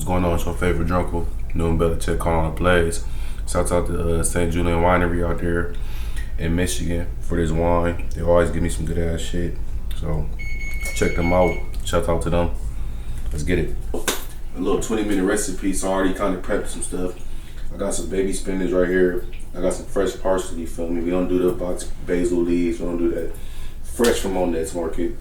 What's going on? It's your favorite drunkle, new and better check on the plays. Shouts out to St. Julian Winery out there in Michigan for this wine. They always give me some good ass shit. So check them out. Shout out to them. Let's get it. A little 20-minute recipe, so I already kind of prepped some stuff. I got some baby spinach right here. I got some fresh parsley, feel me? We don't do the box basil leaves. We don't do that. Fresh from Monet's Market.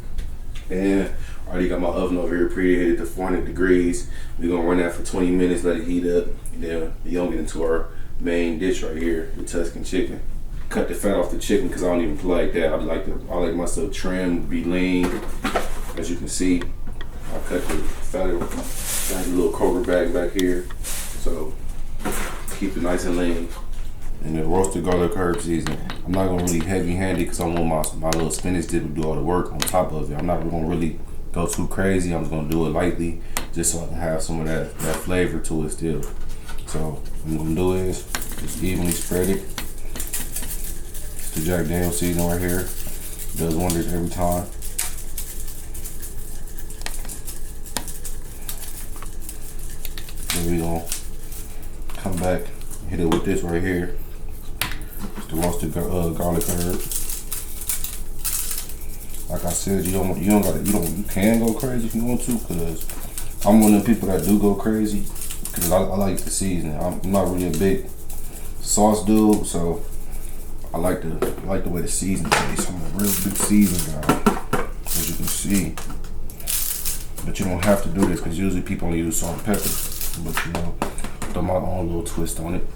And I already got my oven over here preheated to 400 degrees. We're gonna run that for 20 minutes, let it heat up. Then we're gonna get into our main dish right here, the Tuscan chicken. Cut the fat off the chicken because I don't even play like that. I like my stuff trimmed, be lean. As you can see, I cut the fat, got a little Kroger bag back here. So keep it nice and lean. And the roasted garlic herb seasoning. I'm not gonna really heavy handed because I want my little spinach dip to do all the work on top of it. I'm not gonna really go too crazy. I'm just gonna do it lightly just so I can have some of that flavor to it still. So what I'm gonna do is just evenly spread it. The Jack Daniel's seasoning right here does wonders every time. Then we gonna come back and hit it with this right here. It's the roasted garlic herb. Like I said, you can go crazy if you want to, cause I'm one of the people that do go crazy, cause I like the seasoning. I'm not really a big sauce dude, so I like the way the seasoning tastes. I'm a real big seasoning guy, as you can see. But you don't have to do this, cause usually people only use salt and pepper. But you know, throw my own little twist on it.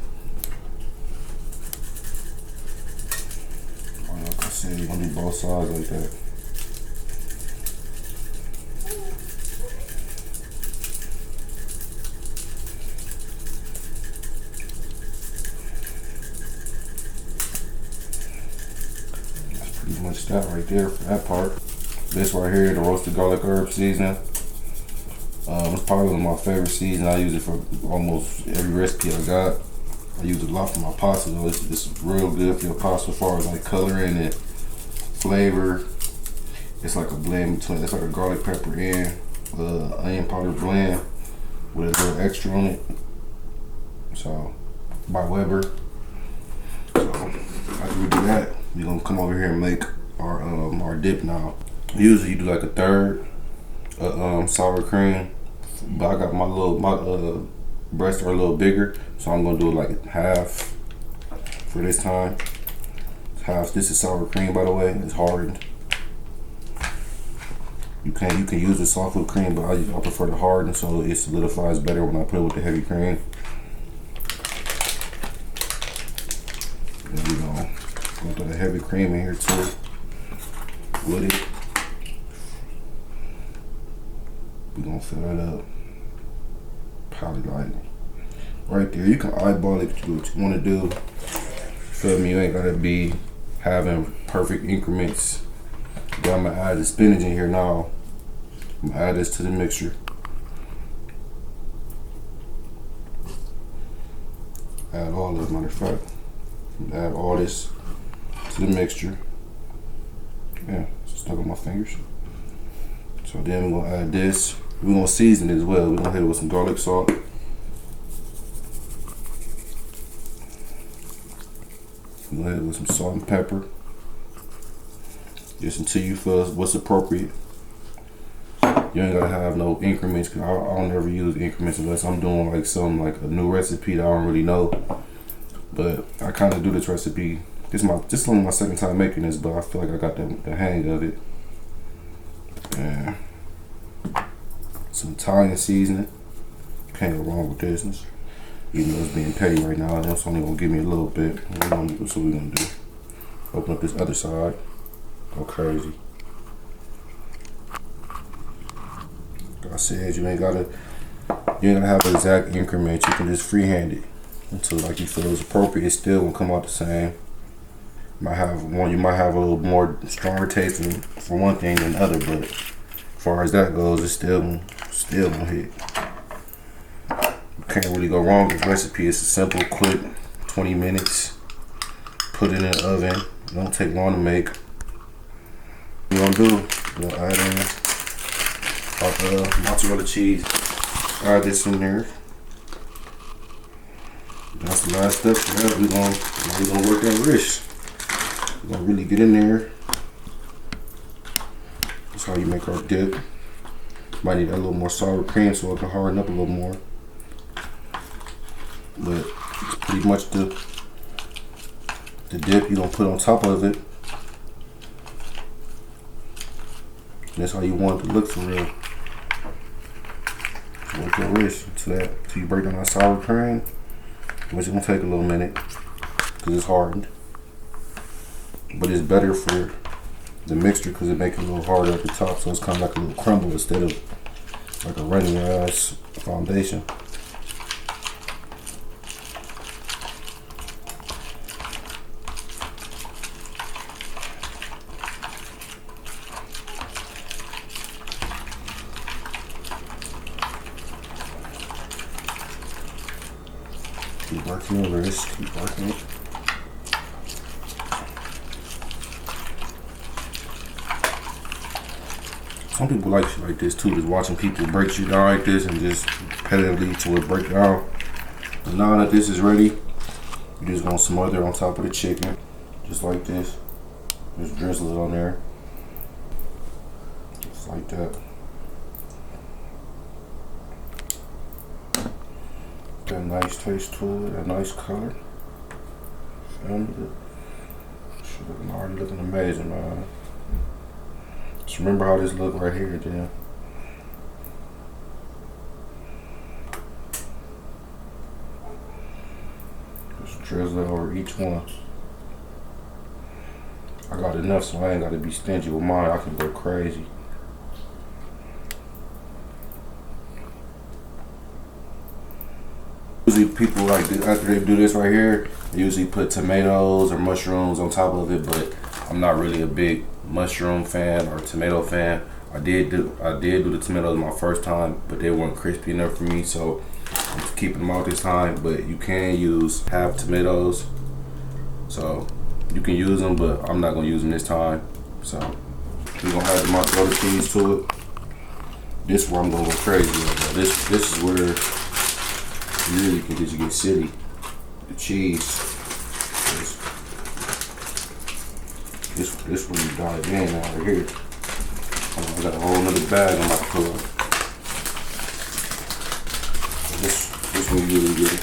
Like I said, you're gonna do both sides like that. Pretty much that right there for that part. This right here, the roasted garlic herb seasoning. It's probably one of my favorite seasonings. I use it for almost every recipe I got. I use it a lot for my pasta though. It's real good for your pasta as far as like coloring and flavor. It's like a blend between, it's like a garlic pepper and onion powder blend with a little extra on it. So, by Weber. So, after we do that, we're gonna come over here and make our dip now. Usually you do like a third sour cream, but I got my breasts are a little bigger, so I'm gonna do it like half for this time. Half. This is sour cream, by the way. It's hardened. You can use the soft whipped cream, but I prefer the hardened, so it solidifies better when I put it with the heavy cream. And we're gonna throw the heavy cream in here too with it. We're gonna fill it up. Probably like right there. You can eyeball it, do what you wanna do. Feel me? You ain't gotta be having perfect increments. But I'm gonna add the spinach in here now. I'm gonna add this to the mixture. Add all of it, matter of fact. Add all this to the mixture. Yeah, stuck on my fingers. So then we're gonna add this. We're gonna season it as well. We're gonna hit it with some garlic salt. We're gonna hit it with some salt and pepper. Just until you feel what's appropriate. You ain't gotta have no increments, cause I don't ever use increments unless I'm doing like something like a new recipe that I don't really know. But I kind of do this recipe. This is only my second time making this, but I feel like I got the hang of it. And some Italian seasoning. Can't go wrong with this. Even though it's being petty right now, it's only gonna give me a little bit. That's what we're gonna do. Open up this other side. Go crazy. Like I said, you ain't gotta have an exact increment. You can just freehand it until like you feel it's appropriate. It still won't come out the same. You might have a little more stronger taste for one thing than the other, but as far as that goes, it's still gonna hit. You can't really go wrong with this recipe. It's a simple, quick, 20 minutes. Put it in the oven. It don't take long to make. What we're gonna do, we're gonna add in our mozzarella cheese. Add this in there. That's the last step. Yeah, we're gonna work that wrist. We're gonna really get in there. That's how you make our dip. Might need a little more sour cream so it can harden up a little more. But it's pretty much the dip you're gonna put on top of it. And that's how you want it to look for real. Work your wrist till you break down that sour cream, which is gonna take a little minute because it's hardened. But it's better for the mixture because it makes it a little harder at the top, so it's kind of like a little crumble instead of like a runny ass foundation. Keep working the wrist, keep working it. Some people like shit like this too, just watching people break shit down like this and just repetitively to it break down. And now that this is ready, you just gonna smother on top of the chicken, just like this. Just drizzle it on there, just like that. Got a nice taste to it, a nice color. And shit already looking amazing, man. Just remember how this look right here, then. Just drizzle it over each one. I got enough, so I ain't gotta be stingy with mine. I can go crazy. Usually people like this, after they do this right here, they usually put tomatoes or mushrooms on top of it, but I'm not really a big mushroom fan or tomato fan. I did do the tomatoes my first time, but they weren't crispy enough for me, so I'm just keeping them out this time. But you can use half tomatoes, so you can use them, but I'm not gonna use them this time. So we're gonna add the mozzarella cheese to it. This is where I'm gonna go crazy with. This is where you really can just get silly. The cheese. This where you dive in out here. I got a whole nother bag I'm about to pull up. This one you really get it.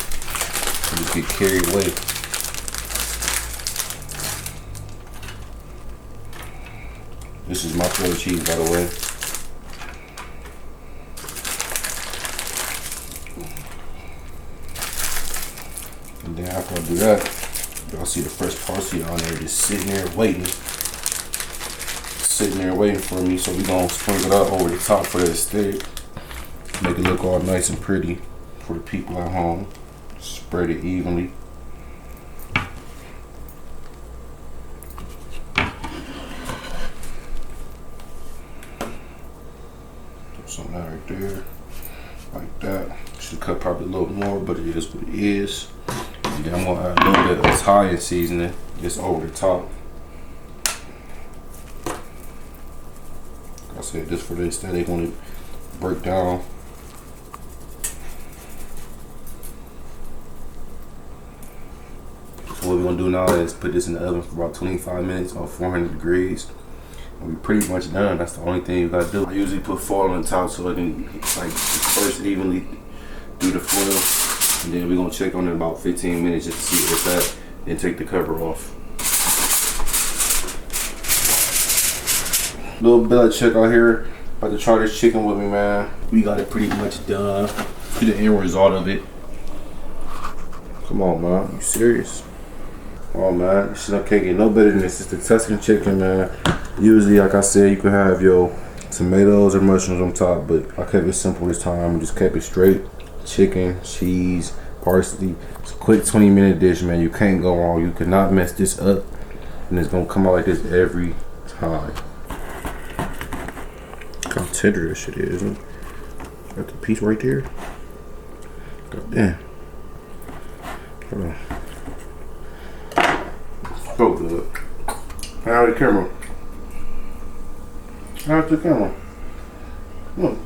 You just get carried away. This is mozzarella cheese, by the way. And then after I do that, y'all see the fresh parsley on there just sitting there waiting. For me, so we gonna sprinkle it up over the top for that steak. Make it look all nice and pretty for the people at home. Spread it evenly. Some of that right there, like that. Should cut probably a little more, but it is what it is. And then I'm gonna add a little bit of Italian seasoning just over the top. Like I said, just for this, that they want to break down. So what we're gonna do now is put this in the oven for about 25 minutes on 400 degrees. And we're pretty much done. That's the only thing you gotta do. I usually put foil on the top so it can like disperse it evenly through the foil. And then we're gonna check on it in about 15 minutes just to see if that, then take the cover off. Little belly check out here. About to try this chicken with me, man. We got it pretty much done. See the end result of it. Come on, man. You serious? Come on, man. This shit can't get no better than this. It's the Tuscan chicken, man. Usually, like I said, you can have your tomatoes or mushrooms on top, but I kept it simple this time. Just kept it straight. Chicken, cheese, parsley. It's a quick 20-minute dish, man. You can't go wrong. You cannot mess this up. And it's gonna come out like this every time. Look how tender this shit is. Got the piece right there. God damn. Hold on. So good. How's the camera? How's the camera? Look.